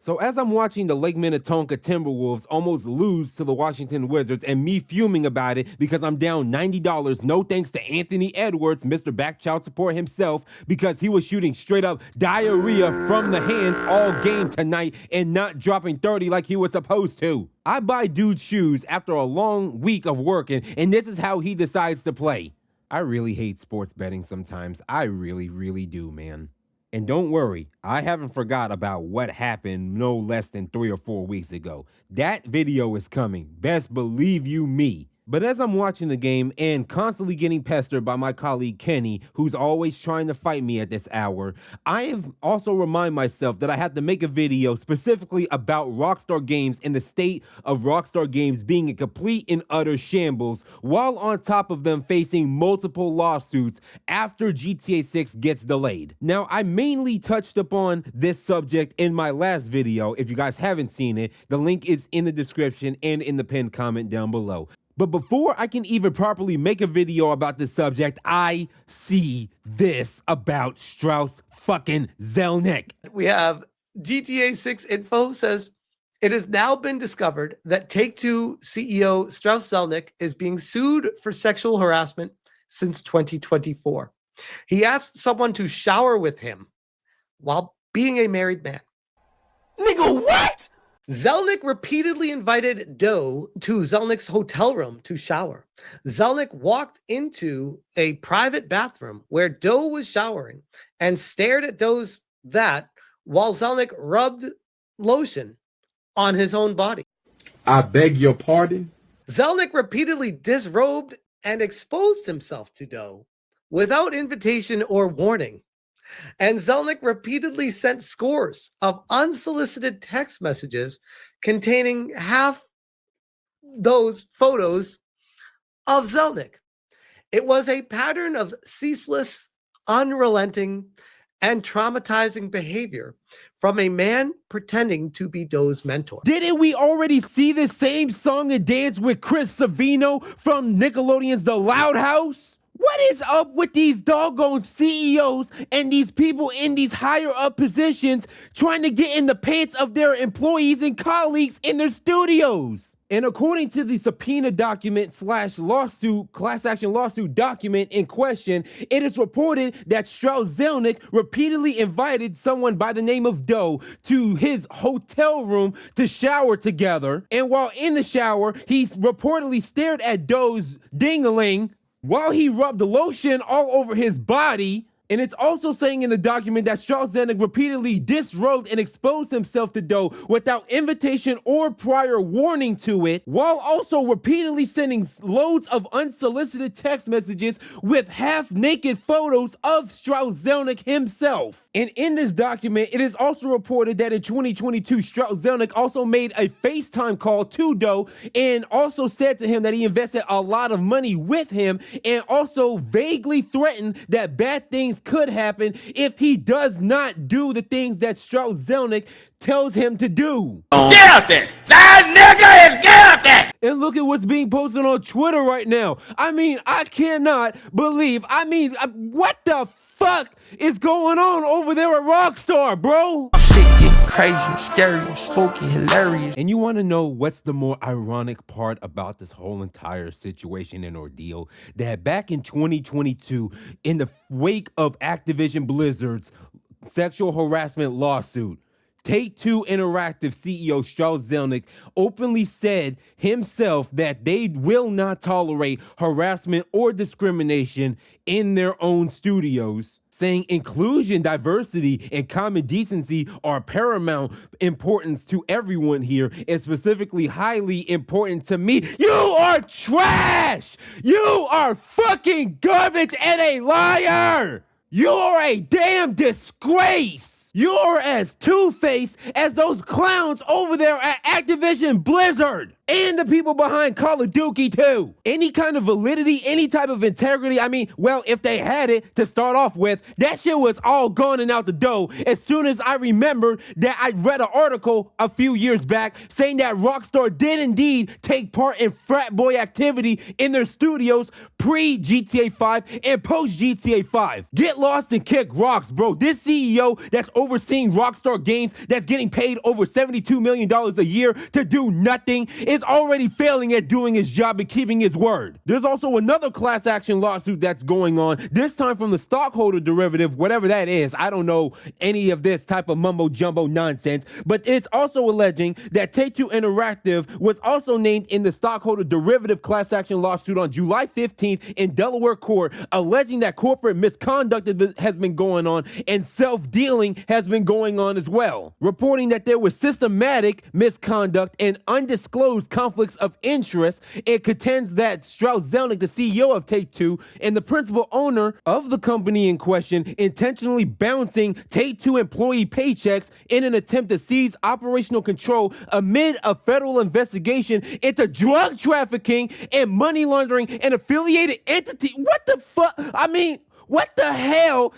So as I'm watching the Lake Minnetonka Timberwolves almost lose to the Washington Wizards and me fuming about it because I'm down $90, no thanks to Anthony Edwards, Mr. Back Child Support himself, because he was shooting straight up diarrhea from the hands all game tonight and not dropping 30 like he was supposed to. I buy dude shoes after a long week of working, and this is how he decides to play. I really hate sports betting sometimes. I really do, man. And don't worry, I haven't forgot about what happened no less than 3 or 4 weeks ago. That video is coming, best believe you me. But as I'm watching the game and constantly getting pestered by my colleague Kenny, who's always trying to fight me at this hour, I have also remind myself that I have to make a video specifically about Rockstar Games and the state of Rockstar Games being a complete and utter shambles, while on top of them facing multiple lawsuits after GTA 6 gets delayed. Now, I mainly touched upon this subject in my last video. If you guys haven't seen it, the link is in the description and in the pinned comment down below. But before I can even properly make a video about this subject, I see this about Strauss fucking Zelnick. We have GTA 6 info says, it has now been discovered that Take-Two CEO Strauss Zelnick is being sued for sexual harassment since 2024. He asked someone to shower with him while being a married man. Nigga, what? Zelnik repeatedly invited Doe to Zelnick's hotel room to shower. Zelnik walked into a private bathroom where Doe was showering and stared at Doe's while Zelnik rubbed lotion on his own body. I beg your pardon? Zelnik repeatedly disrobed and exposed himself to Doe without invitation or warning. And Zelnik repeatedly sent scores of unsolicited text messages containing half those photos of Zelnik. It was a pattern of ceaseless, unrelenting, and traumatizing behavior from a man pretending to be Doe's mentor. Didn't we already see this same song and dance with Chris Savino from Nickelodeon's The Loud House? What is up with these doggone CEOs and these people in these higher up positions trying to get in the pants of their employees and colleagues in their studios? And according to the subpoena document / lawsuit, class action lawsuit document in question, it is reported that Strauss Zelnick repeatedly invited someone by the name of Doe to his hotel room to shower together. And while in the shower, he reportedly stared at Doe's ding-a-ling while he rubbed the lotion all over his body. And it's also saying in the document that Strauss Zelnick repeatedly disrobed and exposed himself to Doe without invitation or prior warning to it, while also repeatedly sending loads of unsolicited text messages with half-naked photos of Strauss Zelnick himself. And in this document, it is also reported that in 2022, Strauss Zelnick also made a FaceTime call to Doe and also said to him that he invested a lot of money with him and also vaguely threatened that bad things could happen if he does not do the things that Strauss Zelnick tells him to do. Guilty! That nigga is guilty! And look at what's being posted on Twitter right now. I mean, I cannot believe, what the fuck is going on over there at Rockstar, bro? Shit get crazy, scary, spooky, hilarious. And you want to know what's the more ironic part about this whole entire situation and ordeal? That back in 2022, in the wake of Activision Blizzard's sexual harassment lawsuit, Take-Two Interactive CEO Strauss Zelnick openly said himself that they will not tolerate harassment or discrimination in their own studios, saying inclusion, diversity, and common decency are paramount importance to everyone here, and specifically highly important to me. You are trash! You are fucking garbage and a liar! You are a damn disgrace! You're as two-faced as those clowns over there at Activision Blizzard and the people behind Call of Duty too. Any kind of validity, any type of integrity, well, if they had it to start off with, that shit was all gone and out the door as soon as I remembered that I read an article a few years back saying that Rockstar did indeed take part in frat boy activity in their studios pre-GTA 5 and post-GTA 5. Get lost and kick rocks, bro. This CEO that's overseeing Rockstar Games that's getting paid over $72 million a year to do nothing is already failing at doing his job and keeping his word. There's also another class action lawsuit that's going on, this time from the stockholder derivative, whatever that is. I don't know any of this type of mumbo jumbo nonsense, but it's also alleging that Take-Two Interactive was also named in the stockholder derivative class action lawsuit on July 15th in Delaware court, alleging that corporate misconduct has been going on and self-dealing has been going on as well, reporting that there was systematic misconduct and undisclosed conflicts of interest. It contends that Strauss Zelnick, the CEO of Take-Two and the principal owner of the company in question, intentionally bouncing Take-Two employee paychecks in an attempt to seize operational control amid a federal investigation into drug trafficking and money laundering and affiliated entity. What the fuck? I mean, what the hell?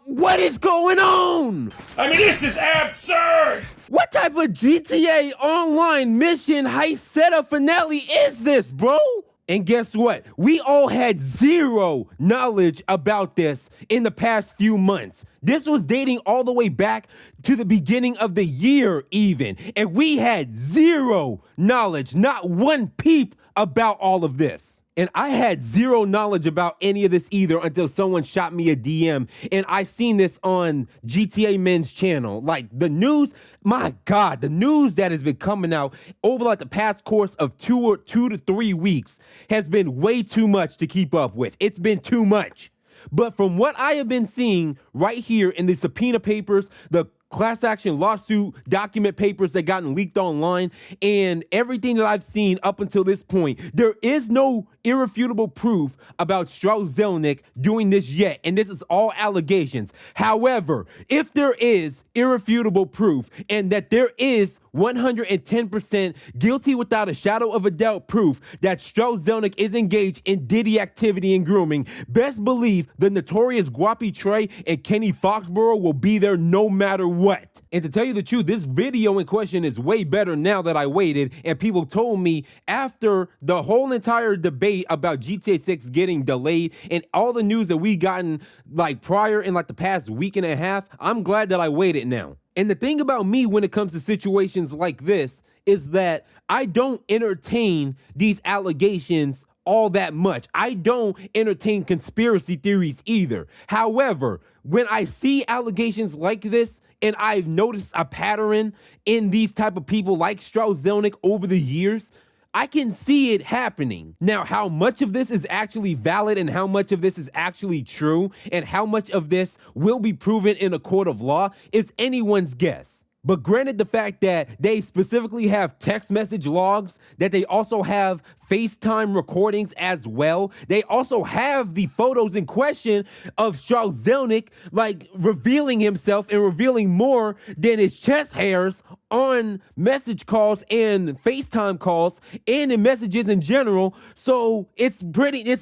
What is going on? I mean, this is absurd! What type of GTA Online mission heist setup finale is this, bro? And guess what? We all had zero knowledge about this in the past few months. This was dating all the way back to the beginning of the year even. And we had zero knowledge, not one peep about all of this. And I had zero knowledge about any of this either until someone shot me a DM and I seen this on GTA Men's channel. Like the news, my God, the news that has been coming out over like the past course of 2 to 3 weeks has been way too much to keep up with. It's been too much. But from what I have been seeing right here in the subpoena papers, the class action lawsuit document papers that gotten leaked online, and everything that I've seen up until this point, there is no irrefutable proof about Strauss Zelnick doing this yet, and this is all allegations. However, if there is irrefutable proof and that there is 110% guilty without a shadow of a doubt proof that Strauss Zelnick is engaged in Diddy activity and grooming, best believe the notorious GwoppyTrai and Kenny Foxborough will be there no matter what. And to tell you the truth, this video in question is way better now that I waited, and people told me after the whole entire debate about GTA 6 getting delayed and all the news that we gotten like prior in like the past week and a half, I'm glad that I waited now. And the thing about me when it comes to situations like this is that I don't entertain these allegations all that much. I don't entertain conspiracy theories either. However, when I see allegations like this and I've noticed a pattern in these type of people like Strauss Zelnick over the years, I can see it happening. Now, how much of this is actually valid and how much of this is actually true and how much of this will be proven in a court of law is anyone's guess. But granted the fact that they specifically have text message logs, that they also have FaceTime recordings as well. They also have the photos in question of Strauss Zelnick like revealing himself and revealing more than his chest hairs on message calls and FaceTime calls and in messages in general. So it's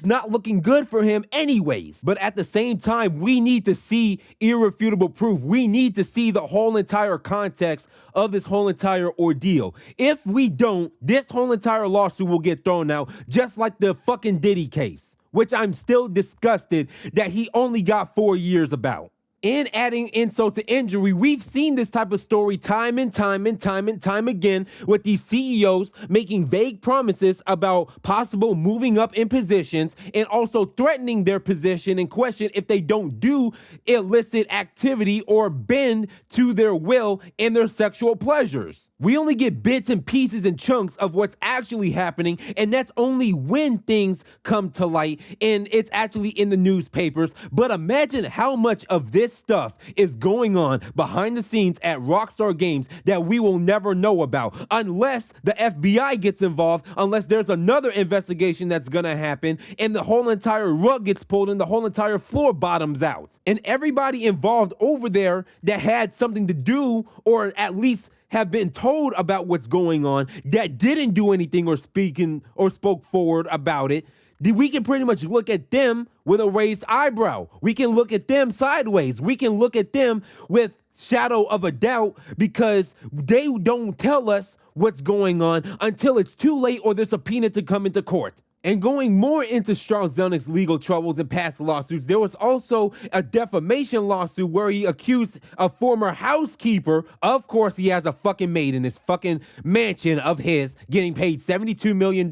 not looking good for him anyways. But at the same time, we need to see irrefutable proof. We need to see the whole entire context of this whole entire ordeal. If we don't, this whole entire lawsuit will get thrown out, just like the fucking Diddy case, which I'm still disgusted that he only got 4 years about. And adding insult to injury, we've seen this type of story time and time again with these CEOs making vague promises about possible moving up in positions and also threatening their position in question if they don't do illicit activity or bend to their will and their sexual pleasures. We only get bits and pieces and chunks of what's actually happening, and that's only when things come to light and it's actually in the newspapers. But imagine how much of this stuff is going on behind the scenes at Rockstar Games that we will never know about unless the FBI gets involved, unless there's another investigation that's gonna happen and the whole entire rug gets pulled and the whole entire floor bottoms out. And everybody involved over there that had something to do or at least have been told about what's going on that didn't do anything or spoke forward about it, we can pretty much look at them with a raised eyebrow. We can look at them sideways. We can look at them with shadow of a doubt because they don't tell us what's going on until it's too late or there's a subpoena to come into court. And going more into Strauss Zelnick's legal troubles and past lawsuits, there was also a defamation lawsuit where he accused a former housekeeper, of course he has a fucking maid in his fucking mansion of his, getting paid $72 million,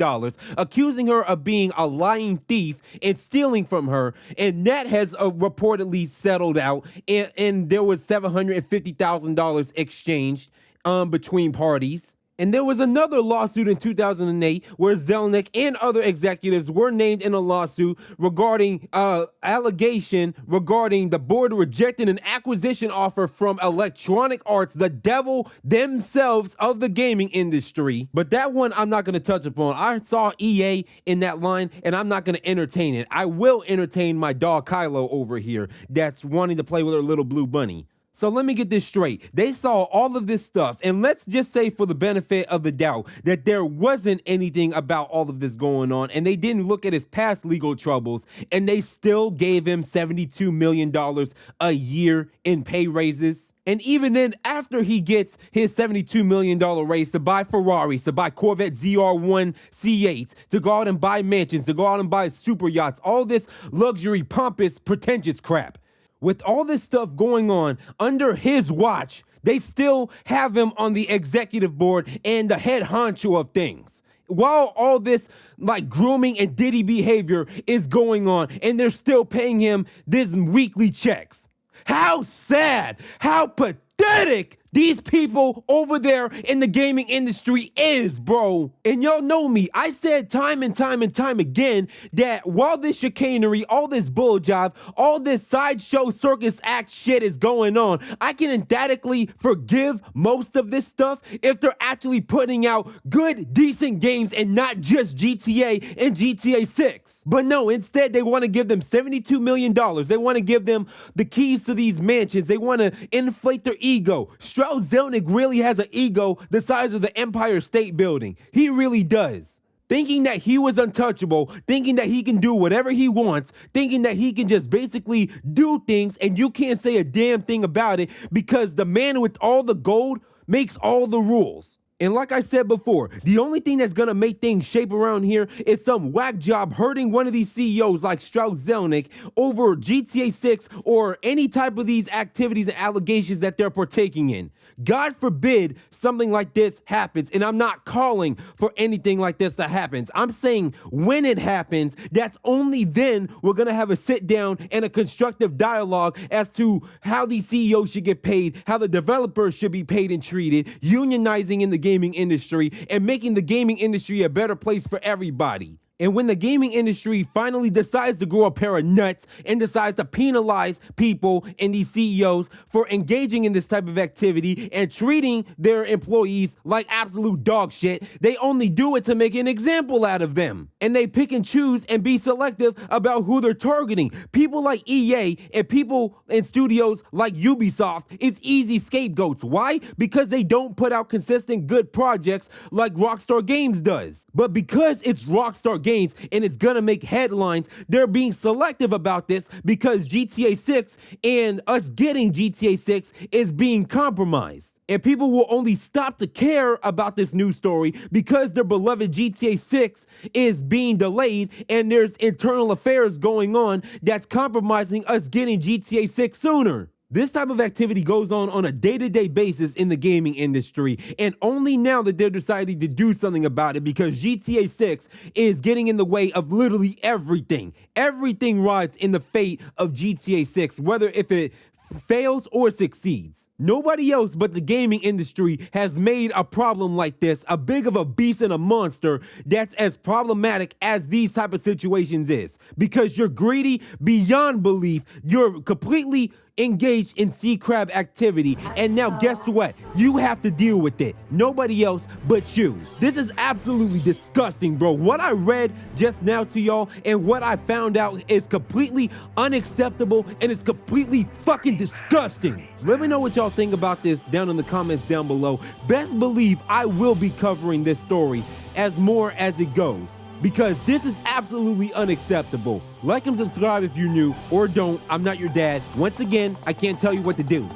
accusing her of being a lying thief and stealing from her, and that has reportedly settled out, and there was $750,000 exchanged between parties. And there was another lawsuit in 2008 where Zelnik and other executives were named in a lawsuit regarding allegation regarding the board rejecting an acquisition offer from Electronic Arts, the devil themselves of the gaming industry. But that one I'm not going to touch upon. I saw EA in that line and I'm not going to entertain it. I will entertain my dog Kylo over here that's wanting to play with her little blue bunny. So let me get this straight. They saw all of this stuff, and let's just say for the benefit of the doubt that there wasn't anything about all of this going on, and they didn't look at his past legal troubles, and they still gave him $72 million a year in pay raises. And even then, after he gets his $72 million raise to buy Ferraris, to buy Corvette ZR1 C8s, to go out and buy mansions, to go out and buy super yachts, all this luxury, pompous, pretentious crap. With all this stuff going on under his watch, they still have him on the executive board and the head honcho of things. While all this like grooming and Diddy behavior is going on, and they're still paying him these weekly checks. How sad, how pathetic these people over there in the gaming industry is, bro. And y'all know me, I said time and time again that while this chicanery, all this bull jive, all this sideshow circus act shit is going on, I can emphatically forgive most of this stuff if they're actually putting out good, decent games and not just GTA and GTA 6. But no, instead they want to give them $72 million. They want to give them the keys to these mansions. They want to inflate their ego. Strauss Zelnick really has an ego the size of the Empire State Building. He really does. Thinking that he was untouchable, thinking that he can do whatever he wants, thinking that he can just basically do things and you can't say a damn thing about it because the man with all the gold makes all the rules. And like I said before, the only thing that's gonna make things shape around here is some whack job hurting one of these CEOs like Strauss Zelnick over GTA 6 or any type of these activities and allegations that they're partaking in. God forbid something like this happens, and I'm not calling for anything like this to happen. I'm saying when it happens, that's only then we're gonna have a sit down and a constructive dialogue as to how these CEOs should get paid, how the developers should be paid and treated, unionizing in the gaming industry, and making the gaming industry a better place for everybody. And when the gaming industry finally decides to grow a pair of nuts and decides to penalize people and these CEOs for engaging in this type of activity and treating their employees like absolute dog shit, they only do it to make an example out of them. And they pick and choose and be selective about who they're targeting. People like EA and people in studios like Ubisoft is easy scapegoats. Why? Because they don't put out consistent good projects like Rockstar Games does. But because it's Rockstar Games and it's gonna make headlines, they're being selective about this because GTA 6 and us getting GTA 6 is being compromised. And people will only stop to care about this news story because their beloved GTA 6 is being delayed and there's internal affairs going on that's compromising us getting GTA 6 sooner. This type of activity goes on a day-to-day basis in the gaming industry, and only now that they're deciding to do something about it because GTA 6 is getting in the way of literally everything. Everything rides in the fate of GTA 6, whether if it fails or succeeds. Nobody else but the gaming industry has made a problem like this, a big of a beast and a monster that's as problematic as these type of situations is. Because you're greedy beyond belief, you're completely engaged in sea crab activity, and now guess what? You have to deal with it. Nobody else but you. This is absolutely disgusting, bro. What I read just now to y'all and what I found out is completely unacceptable and it's completely fucking disgusting. Let me know what y'all think about this down in the comments down below. Best believe I will be covering this story as more as it goes, because this is absolutely unacceptable. Like and subscribe if you're new, or don't. I'm not your dad. Once again, I can't tell you what to do.